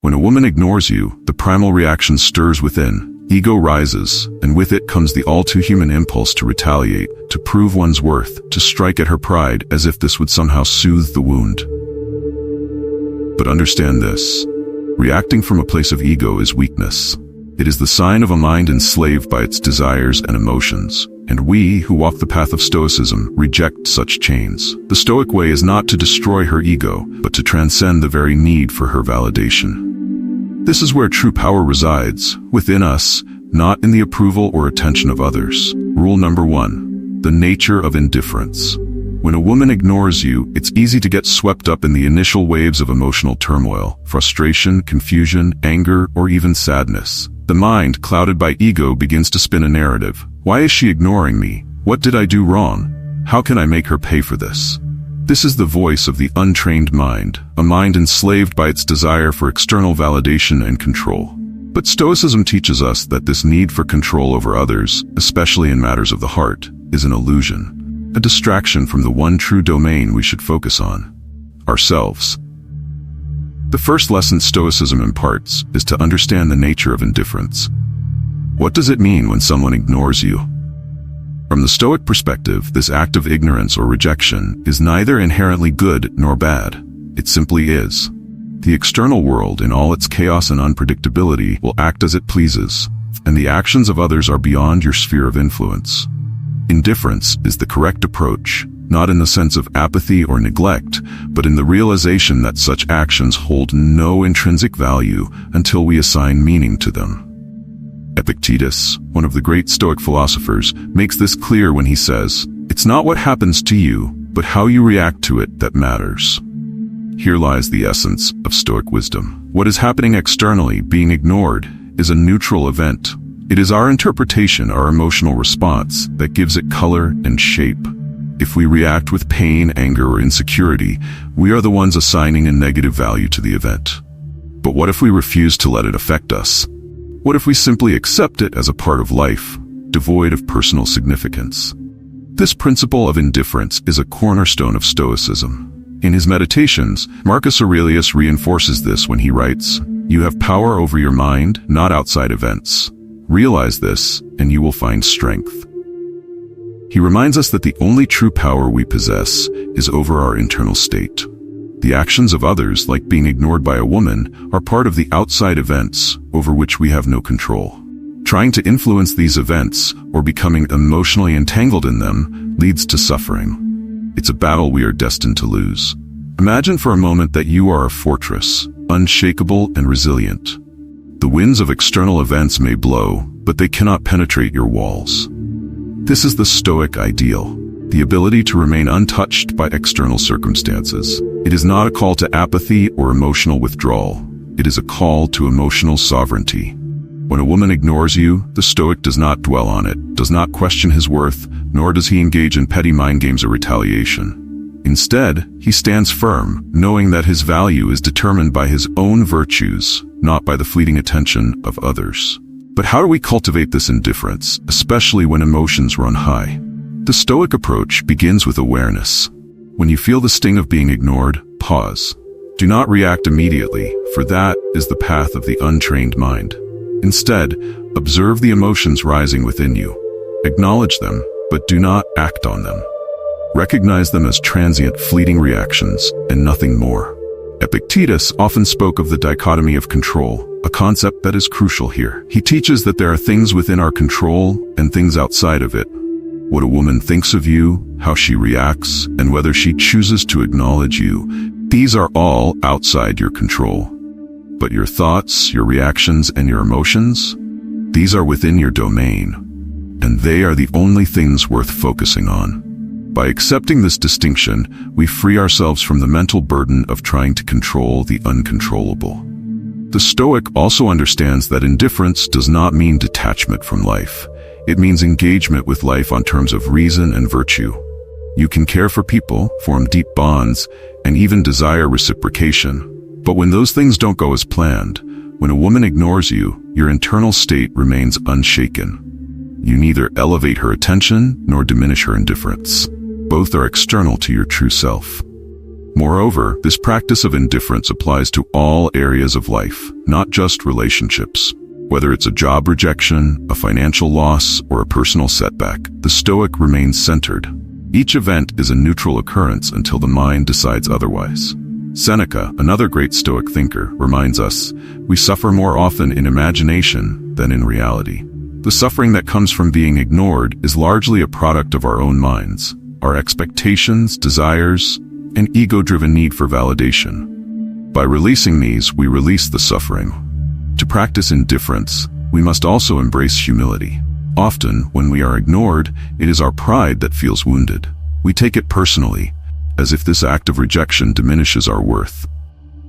When a woman ignores you, the primal reaction stirs within. Ego rises, and with it comes the all-too-human impulse to retaliate, to prove one's worth, to strike at her pride as if this would somehow soothe the wound. But understand this. Reacting from a place of ego is weakness. It is the sign of a mind enslaved by its desires and emotions, and we, who walk the path of Stoicism, reject such chains. The Stoic way is not to destroy her ego, but to transcend the very need for her validation. This is where true power resides, within us, not in the approval or attention of others. Rule number 1. The nature of indifference. When a woman ignores you, it's easy to get swept up in the initial waves of emotional turmoil, frustration, confusion, anger, or even sadness. The mind, clouded by ego, begins to spin a narrative. Why is she ignoring me? What did I do wrong? How can I make her pay for this? This is the voice of the untrained mind, a mind enslaved by its desire for external validation and control. But Stoicism teaches us that this need for control over others, especially in matters of the heart, is an illusion, a distraction from the one true domain we should focus on: ourselves. The first lesson Stoicism imparts is to understand the nature of indifference. What does it mean when someone ignores you? From the Stoic perspective, this act of ignorance or rejection is neither inherently good nor bad. It simply is. The external world, in all its chaos and unpredictability, will act as it pleases, and the actions of others are beyond your sphere of influence. Indifference is the correct approach, not in the sense of apathy or neglect, but in the realization that such actions hold no intrinsic value until we assign meaning to them. Epictetus, one of the great Stoic philosophers, makes this clear when he says, "It's not what happens to you, but how you react to it that matters." Here lies the essence of Stoic wisdom. What is happening externally, being ignored, is a neutral event. It is our interpretation, our emotional response, that gives it color and shape. If we react with pain, anger, or insecurity, we are the ones assigning a negative value to the event. But what if we refuse to let it affect us? What if we simply accept it as a part of life, devoid of personal significance? This principle of indifference is a cornerstone of Stoicism. In his Meditations, Marcus Aurelius reinforces this when he writes, "You have power over your mind, not outside events. Realize this, and you will find strength." He reminds us that the only true power we possess is over our internal state. The actions of others, like being ignored by a woman, are part of the outside events over which we have no control. Trying to influence these events, or becoming emotionally entangled in them, leads to suffering. It's a battle we are destined to lose. Imagine for a moment that you are a fortress, unshakable and resilient. The winds of external events may blow, but they cannot penetrate your walls. This is the Stoic ideal, the ability to remain untouched by external circumstances. It is not a call to apathy or emotional withdrawal. It is a call to emotional sovereignty. When a woman ignores you, the Stoic does not dwell on it, does not question his worth, nor does he engage in petty mind games or retaliation. Instead, he stands firm, knowing that his value is determined by his own virtues, not by the fleeting attention of others. But how do we cultivate this indifference, especially when emotions run high? The Stoic approach begins with awareness. When you feel the sting of being ignored, pause. Do not react immediately, for that is the path of the untrained mind. Instead, observe the emotions rising within you. Acknowledge them, but do not act on them. Recognize them as transient, fleeting reactions, and nothing more. Epictetus often spoke of the dichotomy of control, a concept that is crucial here. He teaches that there are things within our control and things outside of it. What a woman thinks of you, how she reacts, and whether she chooses to acknowledge you, these are all outside your control. But your thoughts, your reactions, and your emotions, these are within your domain, and they are the only things worth focusing on. By accepting this distinction, we free ourselves from the mental burden of trying to control the uncontrollable. The Stoic also understands that indifference does not mean detachment from life. It means engagement with life on terms of reason and virtue. You can care for people, form deep bonds, and even desire reciprocation. But when those things don't go as planned, when a woman ignores you, your internal state remains unshaken. You neither elevate her attention nor diminish her indifference. Both are external to your true self. Moreover, this practice of indifference applies to all areas of life, not just relationships. Whether it's a job rejection, a financial loss, or a personal setback, the Stoic remains centered. Each event is a neutral occurrence until the mind decides otherwise. Seneca, another great Stoic thinker, reminds us, we suffer more often in imagination than in reality. The suffering that comes from being ignored is largely a product of our own minds, our expectations, desires, and ego-driven need for validation. By releasing these, we release the suffering. To practice indifference, we must also embrace humility. Often, when we are ignored, it is our pride that feels wounded. We take it personally, as if this act of rejection diminishes our worth.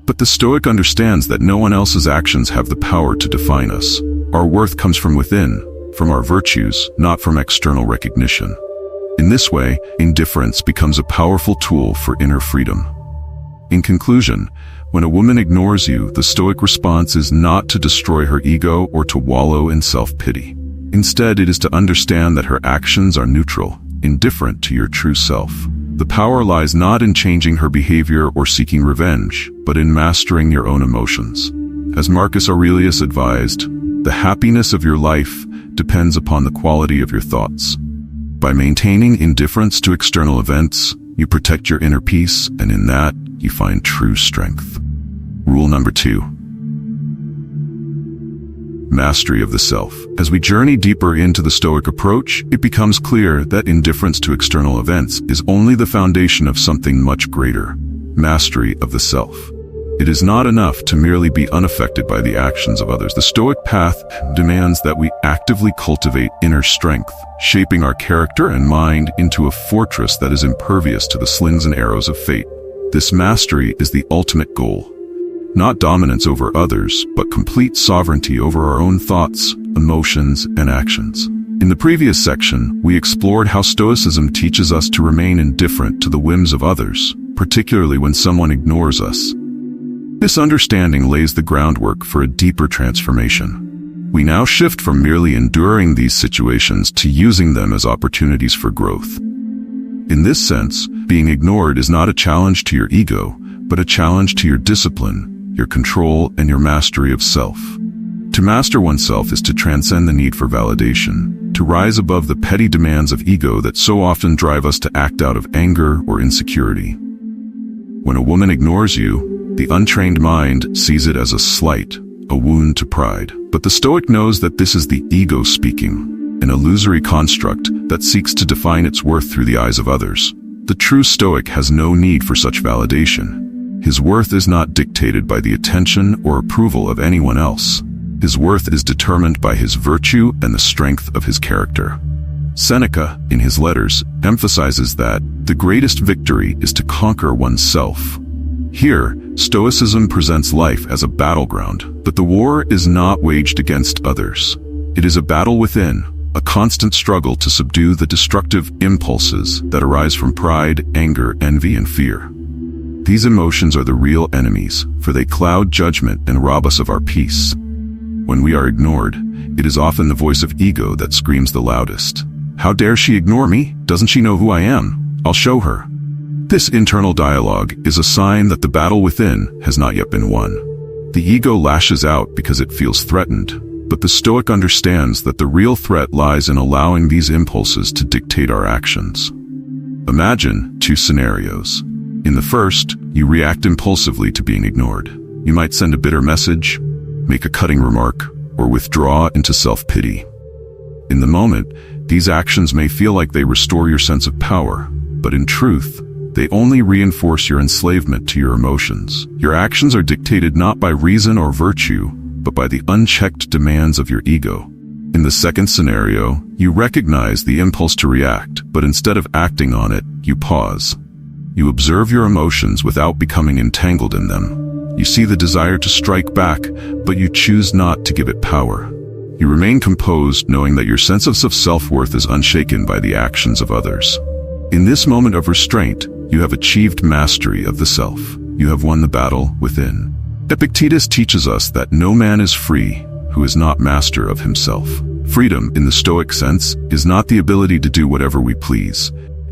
But the Stoic understands that no one else's actions have the power to define us. Our worth comes from within, from our virtues, not from external recognition. In this way, indifference becomes a powerful tool for inner freedom. In conclusion, when a woman ignores you, the Stoic response is not to destroy her ego or to wallow in self-pity. Instead, it is to understand that her actions are neutral, indifferent to your true self. The power lies not in changing her behavior or seeking revenge, but in mastering your own emotions. As Marcus Aurelius advised, the happiness of your life depends upon the quality of your thoughts. By maintaining indifference to external events, you protect your inner peace, and in that, you find true strength. Rule number 2. Mastery of the self. As we journey deeper into the Stoic approach, it becomes clear that indifference to external events is only the foundation of something much greater: mastery of the self. It is not enough to merely be unaffected by the actions of others. The Stoic path demands that we actively cultivate inner strength, shaping our character and mind into a fortress that is impervious to the slings and arrows of fate. This mastery is the ultimate goal. Not dominance over others, but complete sovereignty over our own thoughts, emotions, and actions. In the previous section, we explored how Stoicism teaches us to remain indifferent to the whims of others, particularly when someone ignores us. This understanding lays the groundwork for a deeper transformation. We now shift from merely enduring these situations to using them as opportunities for growth. In this sense, being ignored is not a challenge to your ego, but a challenge to your discipline, your control, and your mastery of self. To master oneself is to transcend the need for validation, to rise above the petty demands of ego that so often drive us to act out of anger or insecurity. When a woman ignores you, the untrained mind sees it as a slight, a wound to pride. But the Stoic knows that this is the ego speaking, an illusory construct that seeks to define its worth through the eyes of others. The true Stoic has no need for such validation. His worth is not dictated by the attention or approval of anyone else. His worth is determined by his virtue and the strength of his character. Seneca, in his letters, emphasizes that the greatest victory is to conquer oneself. Here, Stoicism presents life as a battleground, but the war is not waged against others. It is a battle within, a constant struggle to subdue the destructive impulses that arise from pride, anger, envy, and fear. These emotions are the real enemies, for they cloud judgment and rob us of our peace. When we are ignored, it is often the voice of ego that screams the loudest. How dare she ignore me? Doesn't she know who I am? I'll show her. This internal dialogue is a sign that the battle within has not yet been won. The ego lashes out because it feels threatened, but the Stoic understands that the real threat lies in allowing these impulses to dictate our actions. Imagine 2 scenarios. In the first, you react impulsively to being ignored. You might send a bitter message, make a cutting remark, or withdraw into self-pity. In the moment, these actions may feel like they restore your sense of power, but in truth, they only reinforce your enslavement to your emotions. Your actions are dictated not by reason or virtue, but by the unchecked demands of your ego. In the second scenario, you recognize the impulse to react, but instead of acting on it, you pause. You observe your emotions without becoming entangled in them. You see the desire to strike back, but you choose not to give it power. You remain composed, knowing that your sense of self-worth is unshaken by the actions of others. In this moment of restraint, you have achieved mastery of the self. You have won the battle within. Epictetus teaches us that no man is free who is not master of himself. Freedom, in the Stoic sense, is not the ability to do whatever we please.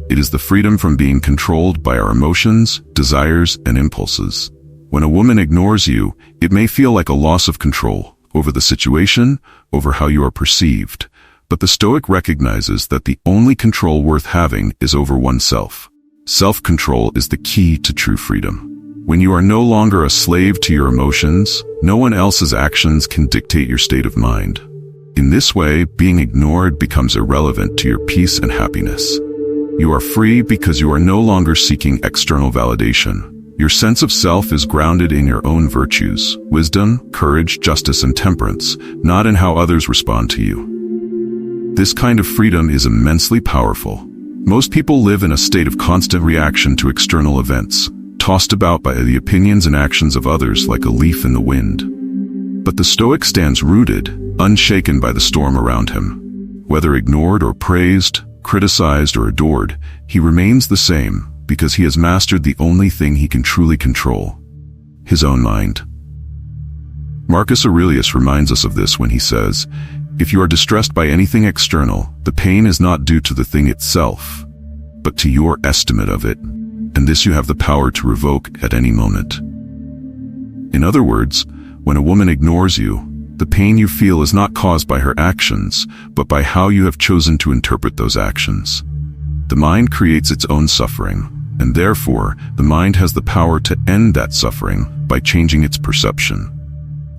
It is the freedom from being controlled by our emotions, desires, and impulses. When a woman ignores you, it may feel like a loss of control over the situation, over how you are perceived. But the Stoic recognizes that the only control worth having is over oneself. Self-control is the key to true freedom. When you are no longer a slave to your emotions, no one else's actions can dictate your state of mind. In this way, being ignored becomes irrelevant to your peace and happiness. You are free because you are no longer seeking external validation. Your sense of self is grounded in your own virtues, wisdom, courage, justice, and temperance, not in how others respond to you. This kind of freedom is immensely powerful. Most people live in a state of constant reaction to external events, tossed about by the opinions and actions of others like a leaf in the wind. But the Stoic stands rooted, unshaken by the storm around him. Whether ignored or praised, criticized or adored, he remains the same because he has mastered the only thing he can truly control: his own mind. Marcus Aurelius reminds us of this when he says, "If you are distressed by anything external, the pain is not due to the thing itself, but to your estimate of it, and this you have the power to revoke at any moment." In other words, when a woman ignores you, the pain you feel is not caused by her actions, but by how you have chosen to interpret those actions. The mind creates its own suffering, and therefore, the mind has the power to end that suffering by changing its perception.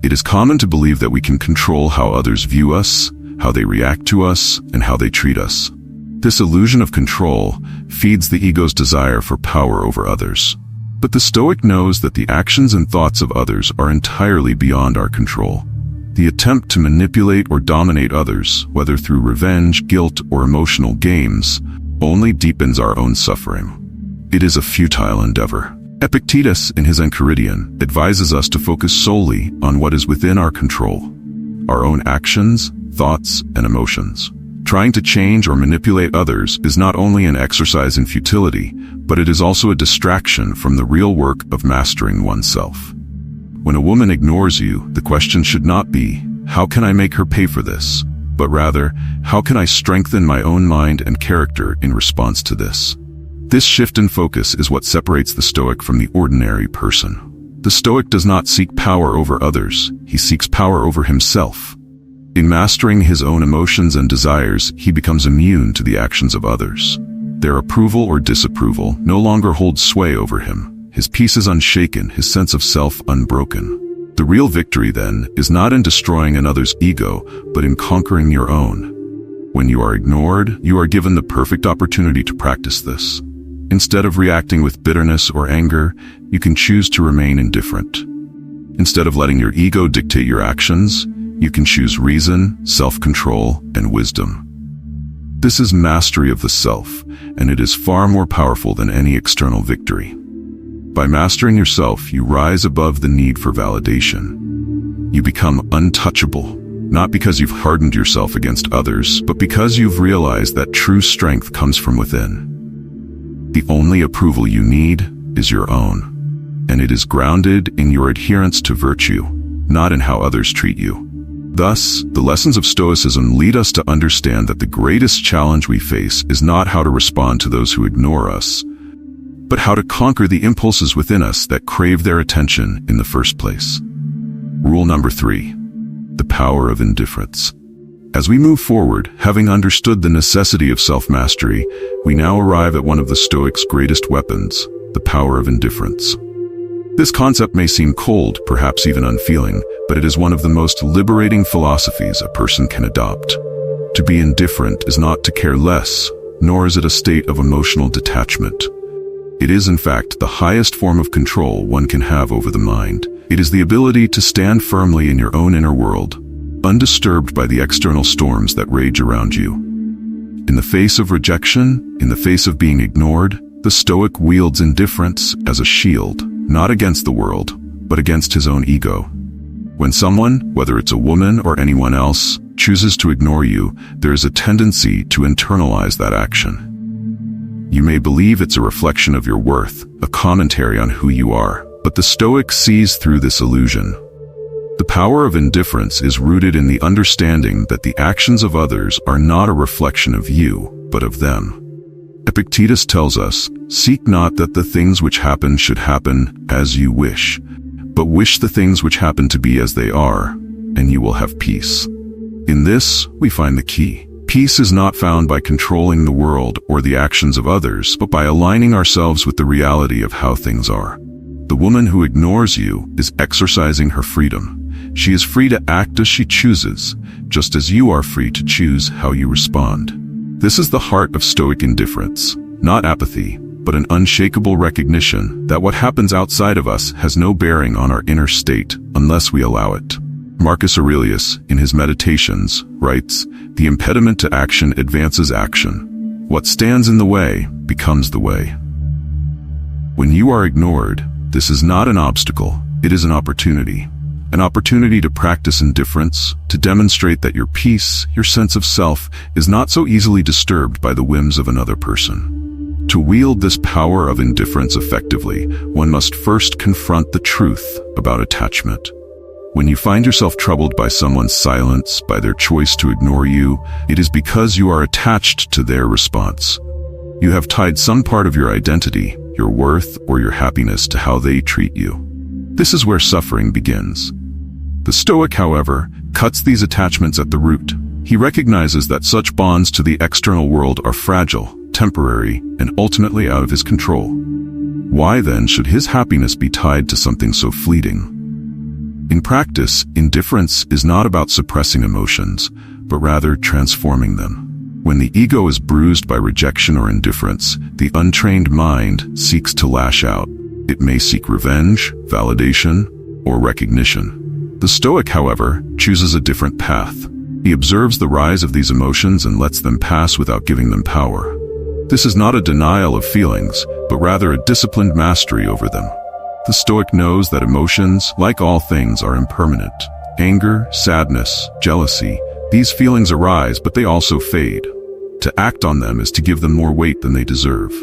It is common to believe that we can control how others view us, how they react to us, and how they treat us. This illusion of control feeds the ego's desire for power over others. But the Stoic knows that the actions and thoughts of others are entirely beyond our control. The attempt to manipulate or dominate others, whether through revenge, guilt, or emotional games, only deepens our own suffering. It is a futile endeavor. Epictetus, in his Enchiridion, advises us to focus solely on what is within our control: our own actions, thoughts, and emotions. Trying to change or manipulate others is not only an exercise in futility, but it is also a distraction from the real work of mastering oneself. When a woman ignores you, the question should not be, "How can I make her pay for this?" but rather, "How can I strengthen my own mind and character in response to this?" This shift in focus is what separates the Stoic from the ordinary person. The Stoic does not seek power over others, he seeks power over himself. In mastering his own emotions and desires, he becomes immune to the actions of others. Their approval or disapproval no longer holds sway over him. His peace is unshaken, his sense of self unbroken. The real victory, then, is not in destroying another's ego, but in conquering your own. When you are ignored, you are given the perfect opportunity to practice this. Instead of reacting with bitterness or anger, you can choose to remain indifferent. Instead of letting your ego dictate your actions, you can choose reason, self-control, and wisdom. This is mastery of the self, and it is far more powerful than any external victory. By mastering yourself, you rise above the need for validation. You become untouchable, not because you've hardened yourself against others, but because you've realized that true strength comes from within. The only approval you need is your own, and it is grounded in your adherence to virtue, not in how others treat you. Thus, the lessons of Stoicism lead us to understand that the greatest challenge we face is not how to respond to those who ignore us, but how to conquer the impulses within us that crave their attention in the first place. Rule number 3: the power of indifference. As we move forward, having understood the necessity of self-mastery, we now arrive at one of the Stoics' greatest weapons, the power of indifference. This concept may seem cold, perhaps even unfeeling, but it is one of the most liberating philosophies a person can adopt. To be indifferent is not to care less, nor is it a state of emotional detachment. It is, in fact, the highest form of control one can have over the mind. It is the ability to stand firmly in your own inner world, undisturbed by the external storms that rage around you. In the face of rejection, in the face of being ignored, the Stoic wields indifference as a shield, not against the world, but against his own ego. When someone, whether it's a woman or anyone else, chooses to ignore you, there is a tendency to internalize that action. You may believe it's a reflection of your worth, a commentary on who you are, but the Stoic sees through this illusion. The power of indifference is rooted in the understanding that the actions of others are not a reflection of you, but of them. Epictetus tells us, "Seek not that the things which happen should happen as you wish, but wish the things which happen to be as they are, and you will have peace." In this, we find the key. Peace is not found by controlling the world or the actions of others, but by aligning ourselves with the reality of how things are. The woman who ignores you is exercising her freedom. She is free to act as she chooses, just as you are free to choose how you respond. This is the heart of Stoic indifference, not apathy, but an unshakable recognition that what happens outside of us has no bearing on our inner state unless we allow it. Marcus Aurelius, in his Meditations, writes, "The impediment to action advances action. What stands in the way becomes the way." When you are ignored, this is not an obstacle, it is an opportunity. An opportunity to practice indifference, to demonstrate that your peace, your sense of self, is not so easily disturbed by the whims of another person. To wield this power of indifference effectively, one must first confront the truth about attachment. When you find yourself troubled by someone's silence, by their choice to ignore you, it is because you are attached to their response. You have tied some part of your identity, your worth, or your happiness to how they treat you. This is where suffering begins. The Stoic, however, cuts these attachments at the root. He recognizes that such bonds to the external world are fragile, temporary, and ultimately out of his control. Why then should his happiness be tied to something so fleeting? In practice, indifference is not about suppressing emotions, but rather transforming them. When the ego is bruised by rejection or indifference, the untrained mind seeks to lash out. It may seek revenge, validation, or recognition. The Stoic, however, chooses a different path. He observes the rise of these emotions and lets them pass without giving them power. This is not a denial of feelings, but rather a disciplined mastery over them. The Stoic knows that emotions, like all things, are impermanent. Anger, sadness, jealousy, these feelings arise, but they also fade. To act on them is to give them more weight than they deserve.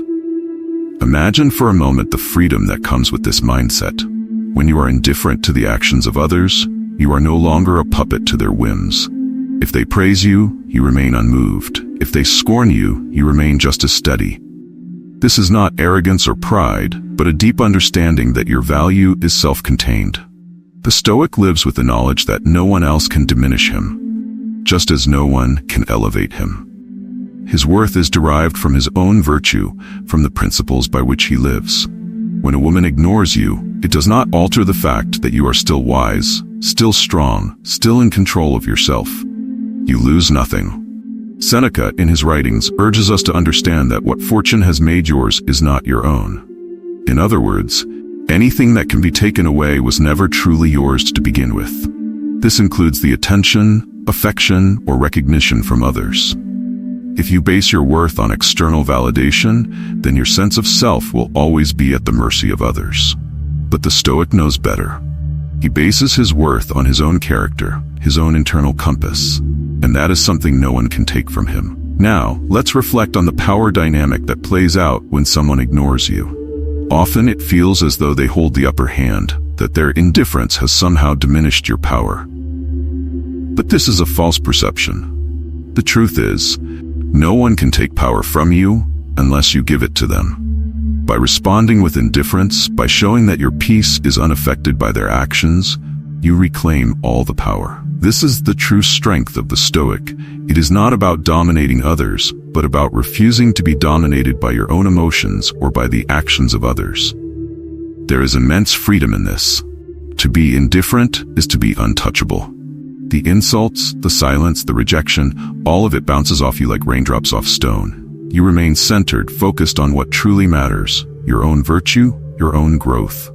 Imagine for a moment the freedom that comes with this mindset. When you are indifferent to the actions of others, you are no longer a puppet to their whims. If they praise you, you remain unmoved. If they scorn you, you remain just as steady. This is not arrogance or pride, but a deep understanding that your value is self-contained. The Stoic lives with the knowledge that no one else can diminish him, just as no one can elevate him. His worth is derived from his own virtue, from the principles by which he lives. When a woman ignores you, it does not alter the fact that you are still wise, still strong, still in control of yourself. You lose nothing. Seneca, in his writings, urges us to understand that what fortune has made yours is not your own. In other words, anything that can be taken away was never truly yours to begin with. This includes the attention, affection, or recognition from others. If you base your worth on external validation, then your sense of self will always be at the mercy of others. But the Stoic knows better. He bases his worth on his own character, his own internal compass, and that is something no one can take from him. Now, let's reflect on the power dynamic that plays out when someone ignores you. Often it feels as though they hold the upper hand, that their indifference has somehow diminished your power. But this is a false perception. The truth is, no one can take power from you unless you give it to them. By responding with indifference, by showing that your peace is unaffected by their actions, you reclaim all the power. This is the true strength of the Stoic. It is not about dominating others, but about refusing to be dominated by your own emotions or by the actions of others. There is immense freedom in this. To be indifferent is to be untouchable. The insults, the silence, the rejection, all of it bounces off you like raindrops off stone. You remain centered, focused on what truly matters, your own virtue, your own growth.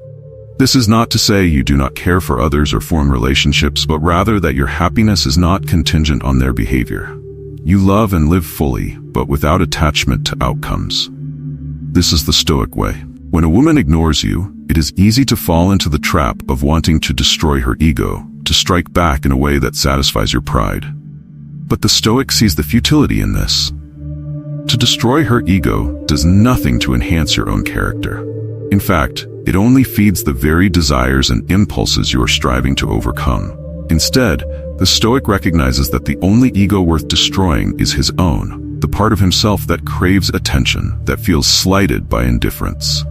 This is not to say you do not care for others or form relationships, but rather that your happiness is not contingent on their behavior. You love and live fully, but without attachment to outcomes. This is the Stoic way. When a woman ignores you, it is easy to fall into the trap of wanting to destroy her ego, to strike back in a way that satisfies your pride. But the Stoic sees the futility in this. To destroy her ego does nothing to enhance your own character. In fact, it only feeds the very desires and impulses you are striving to overcome. Instead, the Stoic recognizes that the only ego worth destroying is his own. the part of himself that craves attention, that feels slighted by indifference.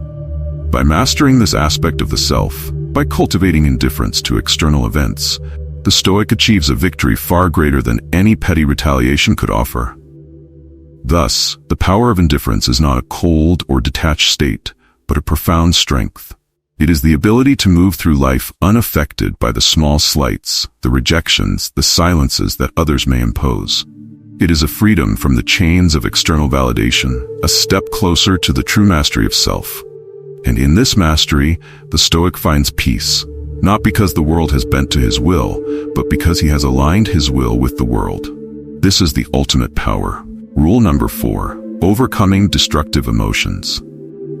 By mastering this aspect of the self, by cultivating indifference to external events, the Stoic achieves a victory far greater than any petty retaliation could offer. Thus, the power of indifference is not a cold or detached state, but a profound strength. It is the ability to move through life unaffected by the small slights, the rejections, the silences that others may impose. It is a freedom from the chains of external validation, a step closer to the true mastery of self. And in this mastery, the Stoic finds peace, not because the world has bent to his will, but because he has aligned his will with the world. This is the ultimate power. Rule number 4, overcoming destructive emotions.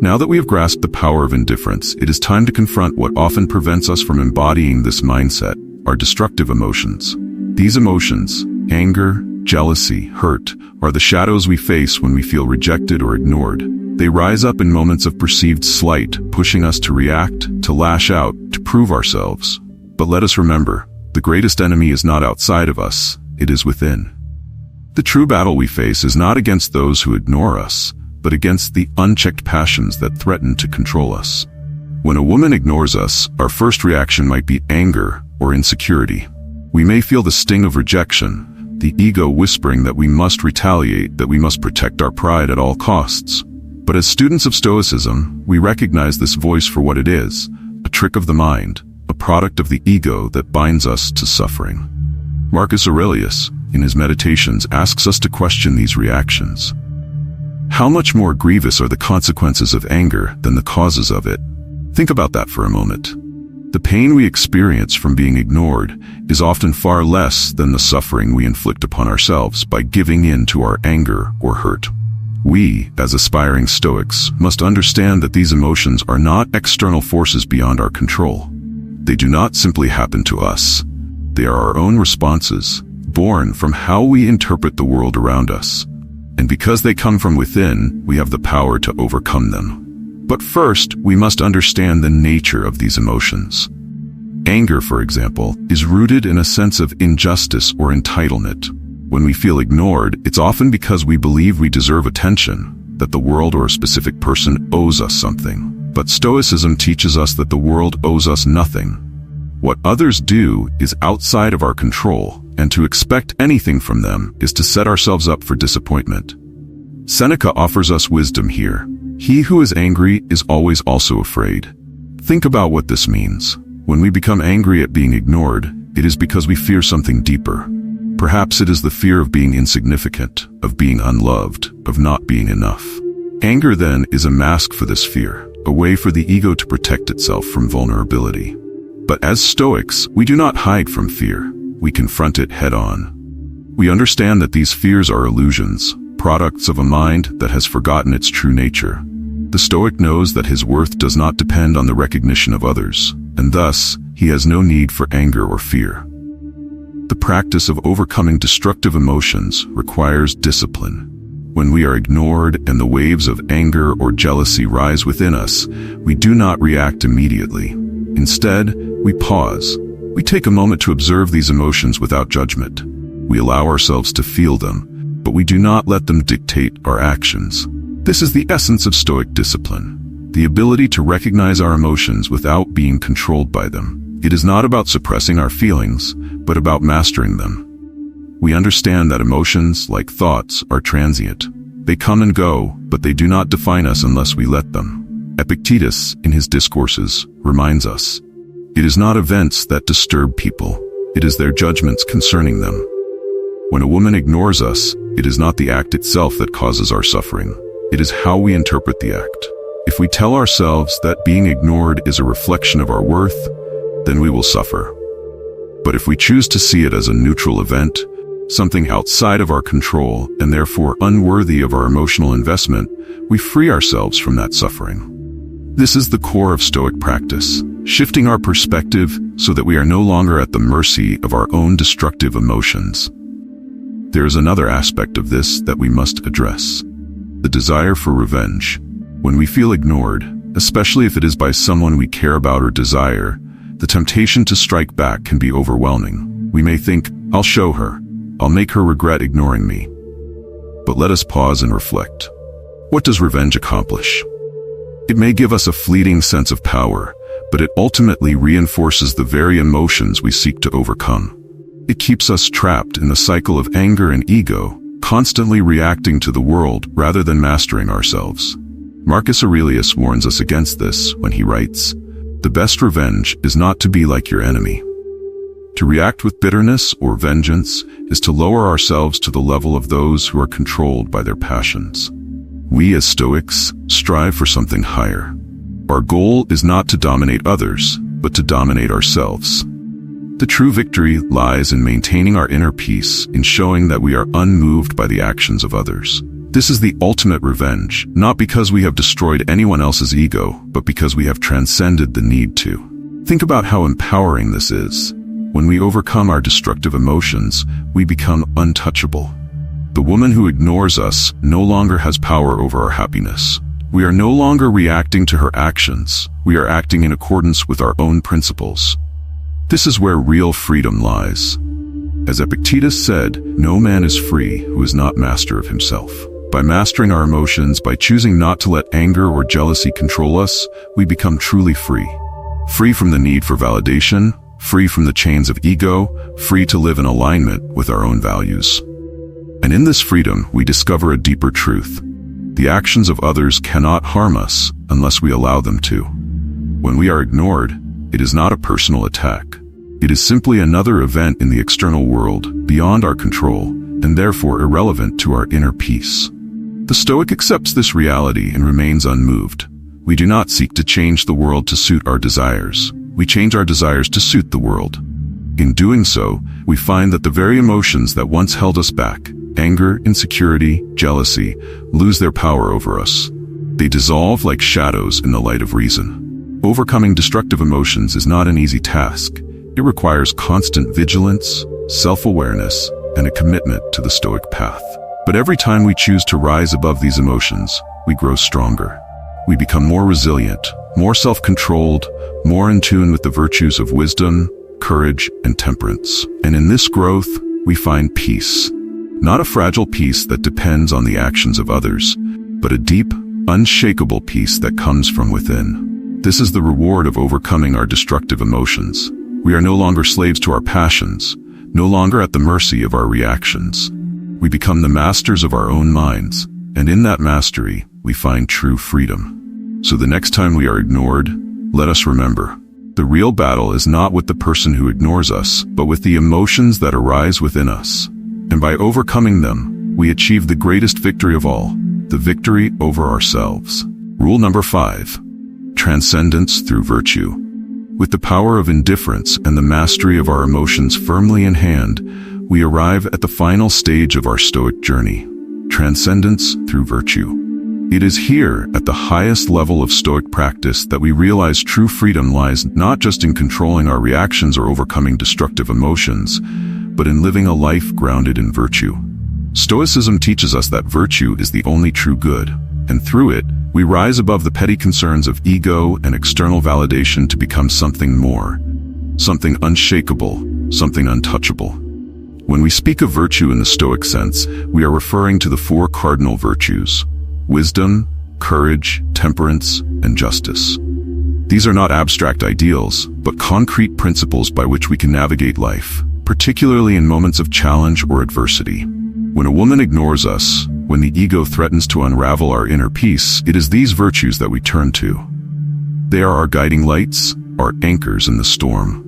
Now that we have grasped the power of indifference, it is time to confront what often prevents us from embodying this mindset, our destructive emotions. These emotions, anger, jealousy, hurt, are the shadows we face when we feel rejected or ignored. They rise up in moments of perceived slight, pushing us to react, to lash out, to prove ourselves. But let us remember, the greatest enemy is not outside of us, it is within. The true battle we face is not against those who ignore us, but against the unchecked passions that threaten to control us. When a woman ignores us, our first reaction might be anger or insecurity. We may feel the sting of rejection, the ego whispering that we must retaliate, that we must protect our pride at all costs. But as students of Stoicism, we recognize this voice for what it is, a trick of the mind, a product of the ego that binds us to suffering. Marcus Aurelius, in his Meditations, asks us to question these reactions. How much more grievous are the consequences of anger than the causes of it? Think about that for a moment. The pain we experience from being ignored is often far less than the suffering we inflict upon ourselves by giving in to our anger or hurt. We, as aspiring Stoics, must understand that these emotions are not external forces beyond our control. They do not simply happen to us. They are our own responses, born from how we interpret the world around us. And because they come from within, we have the power to overcome them. But first, we must understand the nature of these emotions. Anger, for example, is rooted in a sense of injustice or entitlement. When we feel ignored, it's often because we believe we deserve attention, that the world or a specific person owes us something. But Stoicism teaches us that the world owes us nothing. What others do is outside of our control, and to expect anything from them is to set ourselves up for disappointment. Seneca offers us wisdom here. He who is angry is always also afraid. Think about what this means. When we become angry at being ignored, it is because we fear something deeper. Perhaps it is the fear of being insignificant, of being unloved, of not being enough. Anger then is a mask for this fear, a way for the ego to protect itself from vulnerability. But as Stoics, we do not hide from fear. We confront it head-on. We understand that these fears are illusions, products of a mind that has forgotten its true nature. The Stoic knows that his worth does not depend on the recognition of others, and thus, he has no need for anger or fear. The practice of overcoming destructive emotions requires discipline. When we are ignored and the waves of anger or jealousy rise within us, we do not react immediately. Instead, we pause. We take a moment to observe these emotions without judgment. We allow ourselves to feel them, but we do not let them dictate our actions. This is the essence of Stoic discipline, the ability to recognize our emotions without being controlled by them. It is not about suppressing our feelings, but about mastering them. We understand that emotions, like thoughts, are transient. They come and go, but they do not define us unless we let them. Epictetus, in his discourses, reminds us, it is not events that disturb people, it is their judgments concerning them. When a woman ignores us, it is not the act itself that causes our suffering. It is how we interpret the act. If we tell ourselves that being ignored is a reflection of our worth, then we will suffer. But if we choose to see it as a neutral event, something outside of our control and therefore unworthy of our emotional investment, we free ourselves from that suffering. This is the core of Stoic practice, shifting our perspective so that we are no longer at the mercy of our own destructive emotions. There is another aspect of this that we must address: the desire for revenge. When we feel ignored, especially if it is by someone we care about or desire, the temptation to strike back can be overwhelming. We may think, I'll show her. I'll make her regret ignoring me. But let us pause and reflect. What does revenge accomplish? It may give us a fleeting sense of power, but it ultimately reinforces the very emotions we seek to overcome. It keeps us trapped in the cycle of anger and ego, constantly reacting to the world rather than mastering ourselves. Marcus Aurelius warns us against this when he writes, "The best revenge is not to be like your enemy." To react with bitterness or vengeance is to lower ourselves to the level of those who are controlled by their passions. We as Stoics strive for something higher. Our goal is not to dominate others, but to dominate ourselves. The true victory lies in maintaining our inner peace, in showing that we are unmoved by the actions of others. This is the ultimate revenge, not because we have destroyed anyone else's ego, but because we have transcended the need to. Think about how empowering this is. When we overcome our destructive emotions, we become untouchable. The woman who ignores us no longer has power over our happiness. We are no longer reacting to her actions. We are acting in accordance with our own principles. This is where real freedom lies. As Epictetus said, no man is free who is not master of himself. By mastering our emotions, by choosing not to let anger or jealousy control us, we become truly free. Free from the need for validation, free from the chains of ego, free to live in alignment with our own values. And in this freedom, we discover a deeper truth. The actions of others cannot harm us unless we allow them to. When we are ignored, it is not a personal attack. It is simply another event in the external world, beyond our control, and therefore irrelevant to our inner peace. The Stoic accepts this reality and remains unmoved. We do not seek to change the world to suit our desires. We change our desires to suit the world. In doing so, we find that the very emotions that once held us back, anger, insecurity, jealousy, lose their power over us. They dissolve like shadows in the light of reason. Overcoming destructive emotions is not an easy task. It requires constant vigilance, self-awareness, and a commitment to the Stoic path. But every time we choose to rise above these emotions, we grow stronger. We become more resilient, more self-controlled, more in tune with the virtues of wisdom, courage, and temperance. And in this growth, we find peace. Not a fragile peace that depends on the actions of others, but a deep, unshakable peace that comes from within. This is the reward of overcoming our destructive emotions. We are no longer slaves to our passions, no longer at the mercy of our reactions. We become the masters of our own minds, and in that mastery, we find true freedom. So the next time we are ignored, let us remember, the real battle is not with the person who ignores us, but with the emotions that arise within us. And by overcoming them, we achieve the greatest victory of all, the victory over ourselves. Rule number 5. Transcendence through virtue. With the power of indifference and the mastery of our emotions firmly in hand, we arrive at the final stage of our Stoic journey, transcendence through virtue. It is here, at the highest level of Stoic practice, that we realize true freedom lies not just in controlling our reactions or overcoming destructive emotions, but in living a life grounded in virtue. Stoicism teaches us that virtue is the only true good, and through it, we rise above the petty concerns of ego and external validation to become something more, something unshakable, something untouchable. When we speak of virtue in the Stoic sense, we are referring to the 4 cardinal virtues: wisdom, courage, temperance, and justice. These are not abstract ideals, but concrete principles by which we can navigate life, particularly in moments of challenge or adversity. When a woman ignores us, when the ego threatens to unravel our inner peace, it is these virtues that we turn to. They are our guiding lights, our anchors in the storm.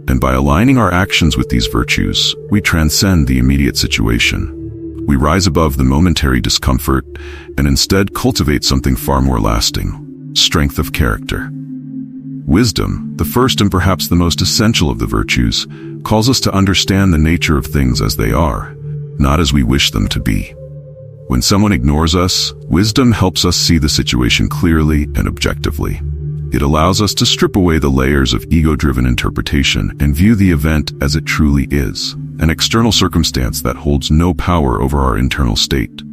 And by aligning our actions with these virtues, we transcend the immediate situation. We rise above the momentary discomfort and instead cultivate something far more lasting: strength of character. Wisdom, the first and perhaps the most essential of the virtues, calls us to understand the nature of things as they are, not as we wish them to be. When someone ignores us, wisdom helps us see the situation clearly and objectively. It allows us to strip away the layers of ego-driven interpretation and view the event as it truly is, an external circumstance that holds no power over our internal state.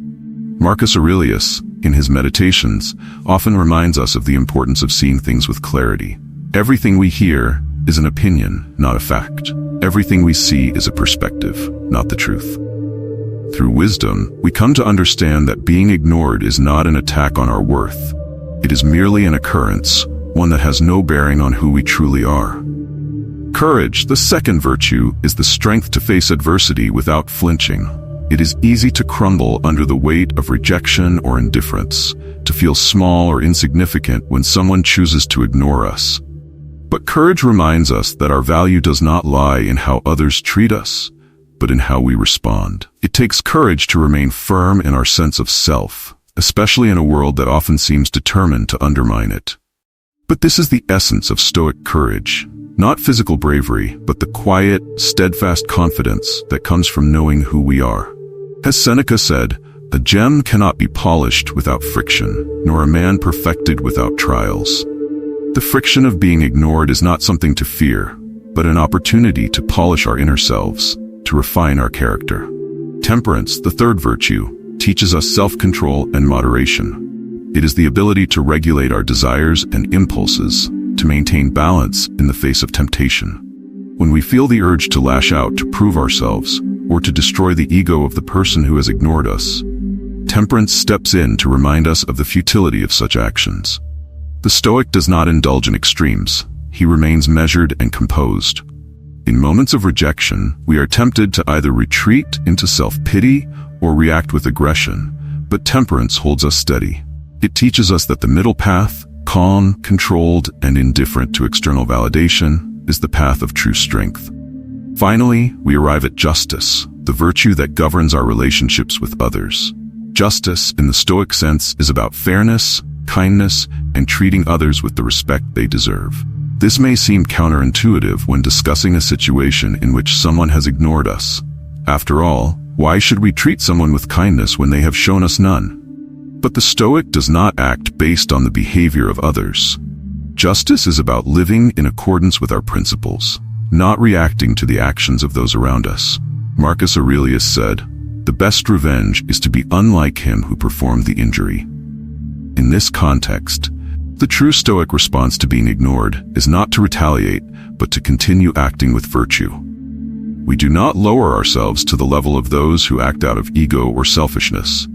Marcus Aurelius, in his Meditations, often reminds us of the importance of seeing things with clarity. Everything we hear is an opinion, not a fact. Everything we see is a perspective, not the truth. Through wisdom, we come to understand that being ignored is not an attack on our worth. It is merely an occurrence, one that has no bearing on who we truly are. Courage, the second virtue, is the strength to face adversity without flinching. It is easy to crumble under the weight of rejection or indifference, to feel small or insignificant when someone chooses to ignore us. But courage reminds us that our value does not lie in how others treat us, but in how we respond. It takes courage to remain firm in our sense of self, especially in a world that often seems determined to undermine it. But this is the essence of Stoic courage. Not physical bravery, but the quiet, steadfast confidence that comes from knowing who we are. As Seneca said, "A gem cannot be polished without friction, nor a man perfected without trials." The friction of being ignored is not something to fear, but an opportunity to polish our inner selves, to refine our character. Temperance, the third virtue, teaches us self-control and moderation. It is the ability to regulate our desires and impulses, to maintain balance in the face of temptation. When we feel the urge to lash out to prove ourselves, or to destroy the ego of the person who has ignored us, temperance steps in to remind us of the futility of such actions. The Stoic does not indulge in extremes. He remains measured and composed. In moments of rejection, we are tempted to either retreat into self-pity or react with aggression, but temperance holds us steady. It teaches us that the middle path, calm, controlled, and indifferent to external validation, is the path of true strength. Finally, we arrive at justice, the virtue that governs our relationships with others. Justice, in the Stoic sense, is about fairness, kindness, and treating others with the respect they deserve. This may seem counterintuitive when discussing a situation in which someone has ignored us. After all, why should we treat someone with kindness when they have shown us none? But the Stoic does not act based on the behavior of others. Justice is about living in accordance with our principles, not reacting to the actions of those around us. Marcus Aurelius said, "The best revenge is to be unlike him who performed the injury." In this context, the true Stoic response to being ignored is not to retaliate, but to continue acting with virtue. We do not lower ourselves to the level of those who act out of ego or selfishness.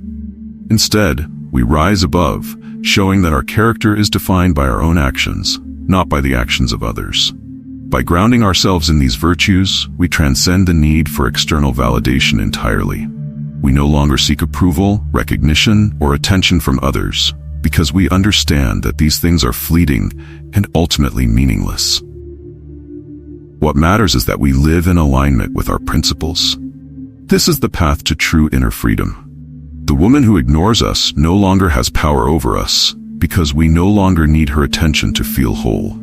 Instead, we rise above, showing that our character is defined by our own actions, not by the actions of others. By grounding ourselves in these virtues, we transcend the need for external validation entirely. We no longer seek approval, recognition, or attention from others, because we understand that these things are fleeting and ultimately meaningless. What matters is that we live in alignment with our principles. This is the path to true inner freedom. The woman who ignores us no longer has power over us, because we no longer need her attention to feel whole.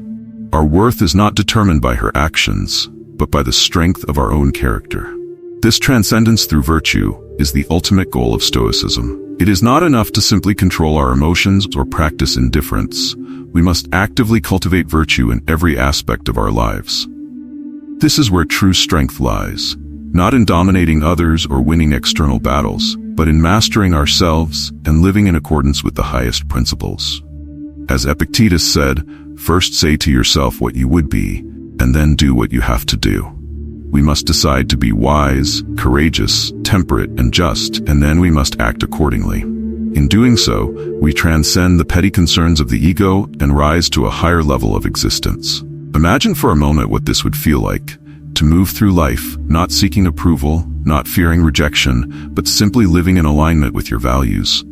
Our worth is not determined by her actions, but by the strength of our own character. This transcendence through virtue is the ultimate goal of Stoicism. It is not enough to simply control our emotions or practice indifference. We must actively cultivate virtue in every aspect of our lives. This is where true strength lies, not in dominating others or winning external battles, but in mastering ourselves and living in accordance with the highest principles. As Epictetus said, "First say to yourself what you would be, and then do what you have to do." We must decide to be wise, courageous, temperate, and just, and then we must act accordingly. In doing so, we transcend the petty concerns of the ego and rise to a higher level of existence. Imagine for a moment what this would feel like, to move through life, not seeking approval, not fearing rejection, but simply living in alignment with your values.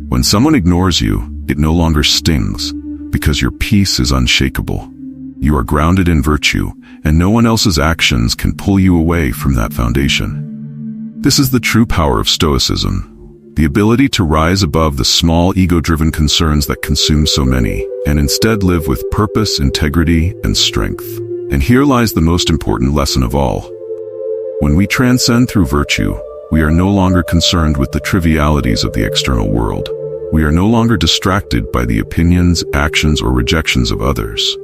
When someone ignores you, it no longer stings, because your peace is unshakable. You are grounded in virtue, and no one else's actions can pull you away from that foundation. This is the true power of Stoicism, the ability to rise above the small ego-driven concerns that consume so many, and instead live with purpose, integrity, and strength. And here lies the most important lesson of all. When we transcend through virtue, we are no longer concerned with the trivialities of the external world. We are no longer distracted by the opinions, actions, or rejections of others.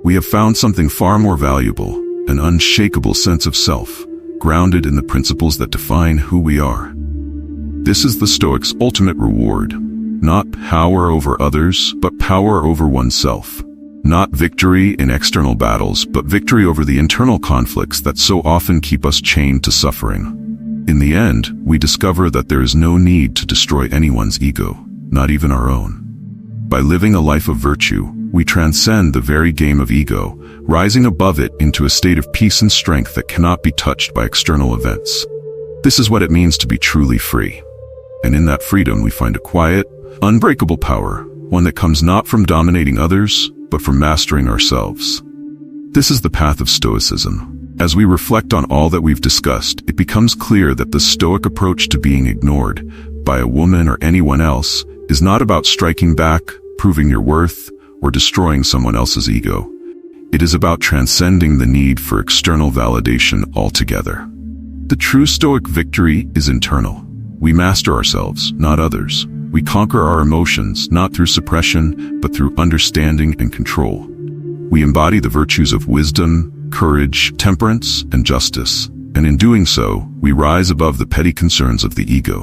We have found something far more valuable, an unshakable sense of self, grounded in the principles that define who we are. This is the Stoic's ultimate reward, not power over others, but power over oneself. Not victory in external battles, but victory over the internal conflicts that so often keep us chained to suffering. In the end, we discover that there is no need to destroy anyone's ego, not even our own. By living a life of virtue, we transcend the very game of ego, rising above it into a state of peace and strength that cannot be touched by external events. This is what it means to be truly free. And in that freedom we find a quiet, unbreakable power, one that comes not from dominating others, but from mastering ourselves. This is the path of Stoicism. As we reflect on all that we've discussed, it becomes clear that the Stoic approach to being ignored by a woman or anyone else is not about striking back, proving your worth, or destroying someone else's ego. It is about transcending the need for external validation altogether. The true Stoic victory is internal. We master ourselves, not others. We conquer our emotions, not through suppression, but through understanding and control. We embody the virtues of wisdom, courage, temperance, and justice, and in doing so, we rise above the petty concerns of the ego.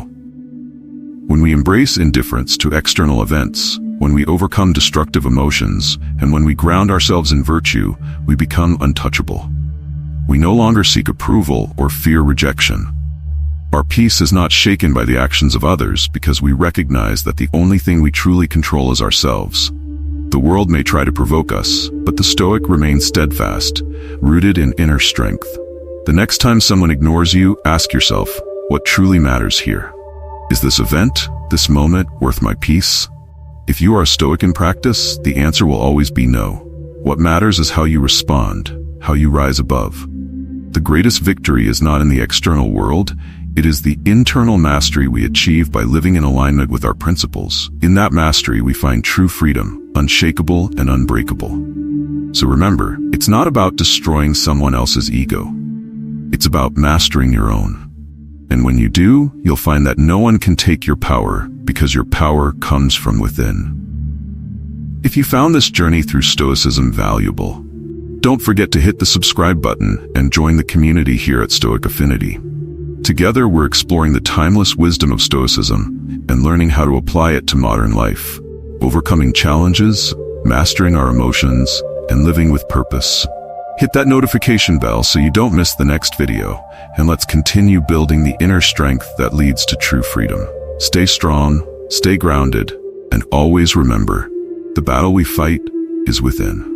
When we embrace indifference to external events, when we overcome destructive emotions, and when we ground ourselves in virtue, we become untouchable. We no longer seek approval or fear rejection. Our peace is not shaken by the actions of others because we recognize that the only thing we truly control is ourselves. The world may try to provoke us, but the Stoic remains steadfast, rooted in inner strength. The next time someone ignores you, ask yourself, what truly matters here? Is this event, this moment, worth my peace? If you are a Stoic in practice, the answer will always be no. What matters is how you respond, how you rise above. The greatest victory is not in the external world, it is the internal mastery we achieve by living in alignment with our principles. In that mastery we find true freedom, unshakable and unbreakable. So remember, it's not about destroying someone else's ego. It's about mastering your own. And when you do, you'll find that no one can take your power because your power comes from within. If you found this journey through Stoicism valuable, don't forget to hit the subscribe button and join the community here at Stoic Affinity. Together we're exploring the timeless wisdom of Stoicism and learning how to apply it to modern life, overcoming challenges, mastering our emotions, and living with purpose. Hit that notification bell so you don't miss the next video, and let's continue building the inner strength that leads to true freedom. Stay strong, stay grounded, and always remember, the battle we fight is within.